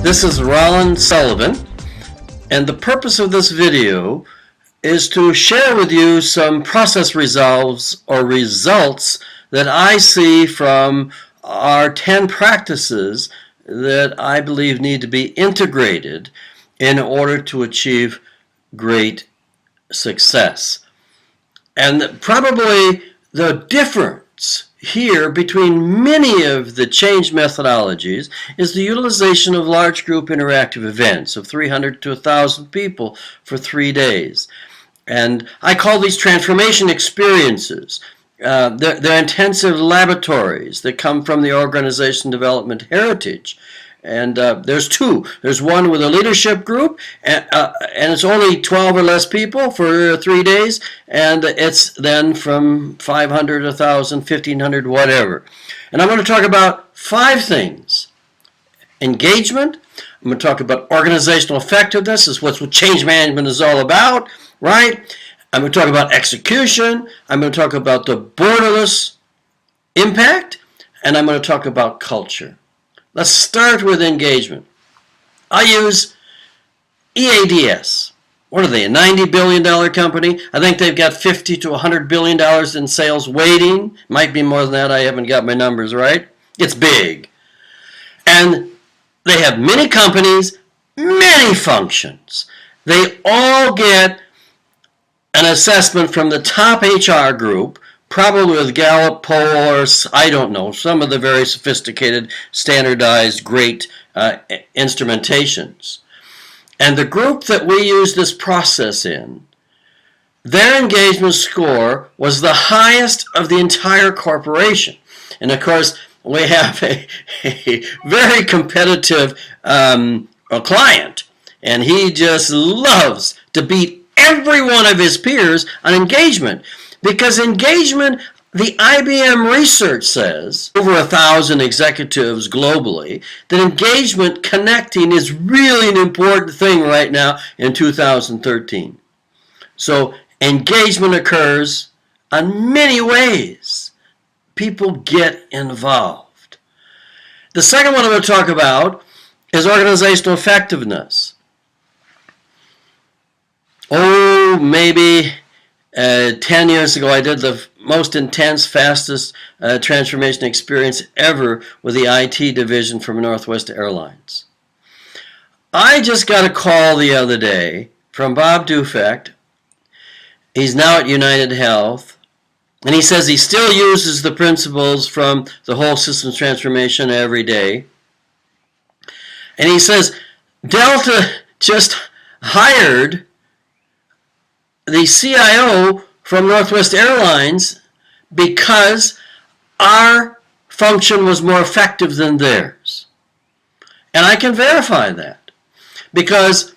This is Roland Sullivan, and the purpose of this video is to share with you some process results that I see from our 10 practices that I believe need to be integrated in order to achieve great success. And probably the difference here between many of the change methodologies is the utilization of large group interactive events of 300 to 1,000 people for 3 days. And I call these transformation experiences. They're intensive laboratories that come from the organization development heritage. And there's two. There's one with a leadership group, and it's only 12 or less people for 3 days, and it's then from 500, 1,000, 1,500, whatever. And I'm going to talk about 5 things. Engagement. I'm going to talk about organizational effectiveness. This is what change management is all about, right? I'm going to talk about execution. I'm going to talk about the borderless impact, and I'm going to talk about culture. Let's start with engagement. I use EADS. What are they, a $90 billion company? I think they've got $50 to $100 billion in sales waiting. Might be more than that. I haven't got my numbers right. It's big. And they have many companies, many functions. They all get an assessment from the top HR group, probably with Gallup, poll, or I don't know, some of the very sophisticated, standardized, great instrumentations. And the group that we use this process in, their engagement score was the highest of the entire corporation. And of course, we have a very competitive client, and he just loves to beat every one of his peers on engagement. Because engagement, the IBM research says, over 1,000 executives globally, that engagement connecting is really an important thing right now in 2013. So engagement occurs in many ways. People get involved. The second one I'm going to talk about is organizational effectiveness. Oh, maybe 10 years ago, I did the most intense, fastest transformation experience ever with the IT division from Northwest Airlines. I just got a call the other day from Bob Dufect. He's now at United Health, and he says he still uses the principles from the whole systems transformation every day. And he says Delta just hired the CIO from Northwest Airlines because our function was more effective than theirs. And I can verify that because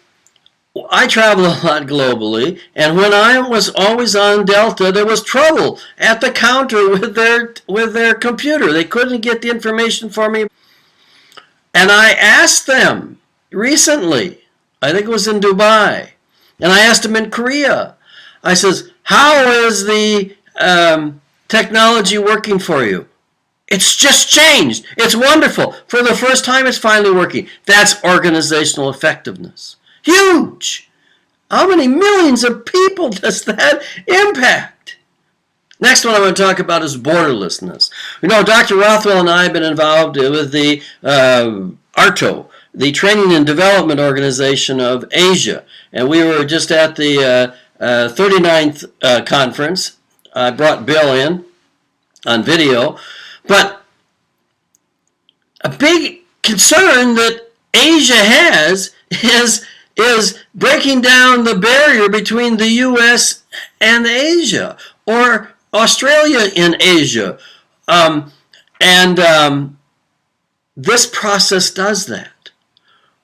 I travel a lot globally, and when I was always on Delta, there was trouble at the counter with their computer. They couldn't get the information for me. And I asked them recently, I think it was in Dubai, and I asked them in Korea, I says, how is the technology working for you? It's just changed. It's wonderful. For the first time, it's finally working. That's organizational effectiveness. Huge. How many millions of people does that impact? Next one I'm going to talk about is borderlessness. You know, Dr. Rothwell and I have been involved with the ARTO, the Training and Development Organization of Asia. And we were just at the 39th conference. I brought Bill in on video. But a big concern that Asia has is breaking down the barrier between the U.S. and Asia, or Australia in Asia. This process does that.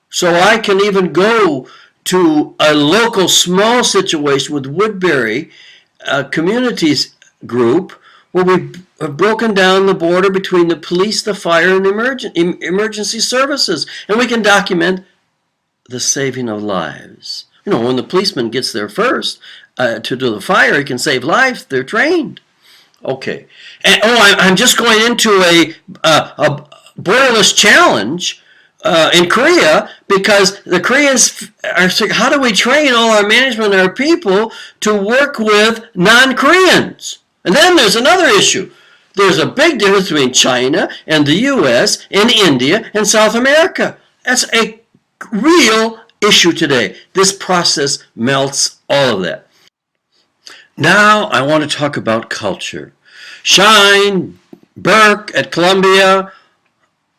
So I can even go to a local small situation with Woodbury Communities Group, where we have broken down the border between the police, the fire, and emergency services. And we can document the saving of lives. You know, when the policeman gets there first to do the fire, he can save lives. They're trained. Okay. And, I'm just going into a borderless challenge in Korea, because the Koreans are saying, how do we train all our management and our people to work with non-Koreans? And then there's another issue. There's a big difference between China and the U.S. and India and South America. That's a real issue today. This process melts all of that. Now I want to talk about culture. Shine, Burke at Columbia,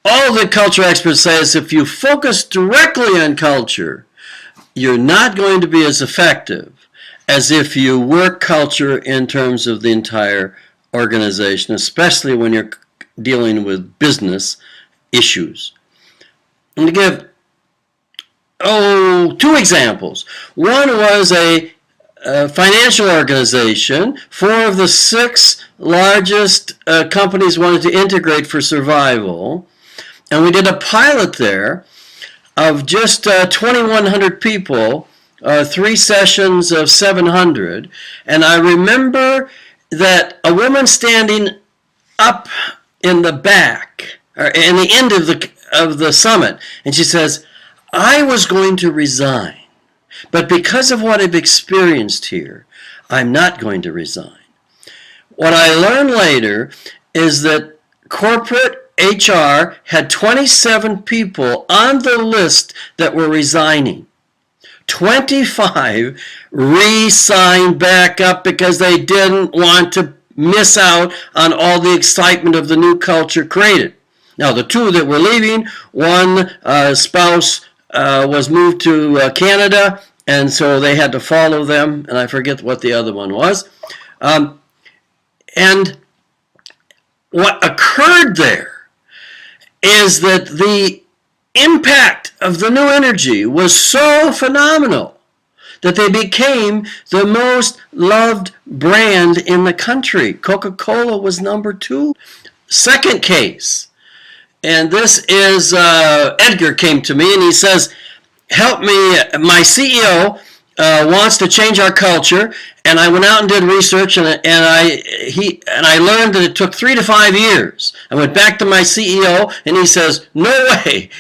all the culture experts say is if you focus directly on culture, you're not going to be as effective as if you work culture in terms of the entire organization, especially when you're dealing with business issues. I'm going to give two examples. One was a financial organization. 4 of the 6 largest companies wanted to integrate for survival. And we did a pilot there of just 2,100 people, 3 sessions of 700. And I remember that a woman standing up in the back, or in the end of the summit, and she says, I was going to resign, but because of what I've experienced here, I'm not going to resign. What I learned later is that corporate HR had 27 people on the list that were resigning. 25 re-signed back up because they didn't want to miss out on all the excitement of the new culture created. Now, the 2 that were leaving, one spouse was moved to Canada, and so they had to follow them, and I forget what the other one was. And what occurred there is that the impact of the new energy was so phenomenal that they became the most loved brand in the country. Coca-Cola was number 2. Second case, and this is Edgar came to me and he says, help me, my CEO wants to change our culture, and I went out and did research, and I learned that it took 3 to 5 years. I went back to my CEO, and he says, no way,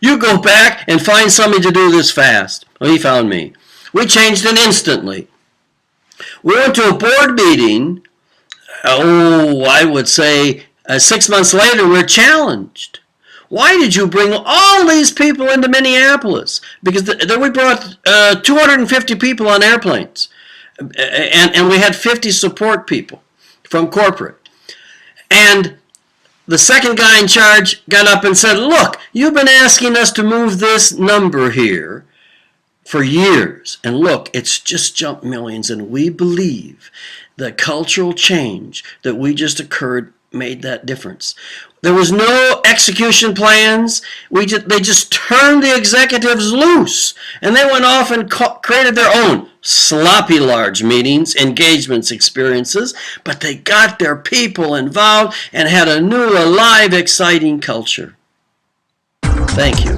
you go back and find somebody to do this fast. Well, he found me. We changed it instantly. We went to a board meeting, I would say 6 months later, we're challenged. Why did you bring all these people into Minneapolis? Because then we brought 250 people on airplanes. And we had 50 support people from corporate. And the second guy in charge got up and said, look, you've been asking us to move this number here for years. And look, it's just jumped millions. And we believe the cultural change that we just occurred made that difference. There was no execution plans. They just turned the executives loose, and they went off and created their own sloppy large meetings, engagements, experiences, but they got their people involved and had a new, alive, exciting culture. Thank you.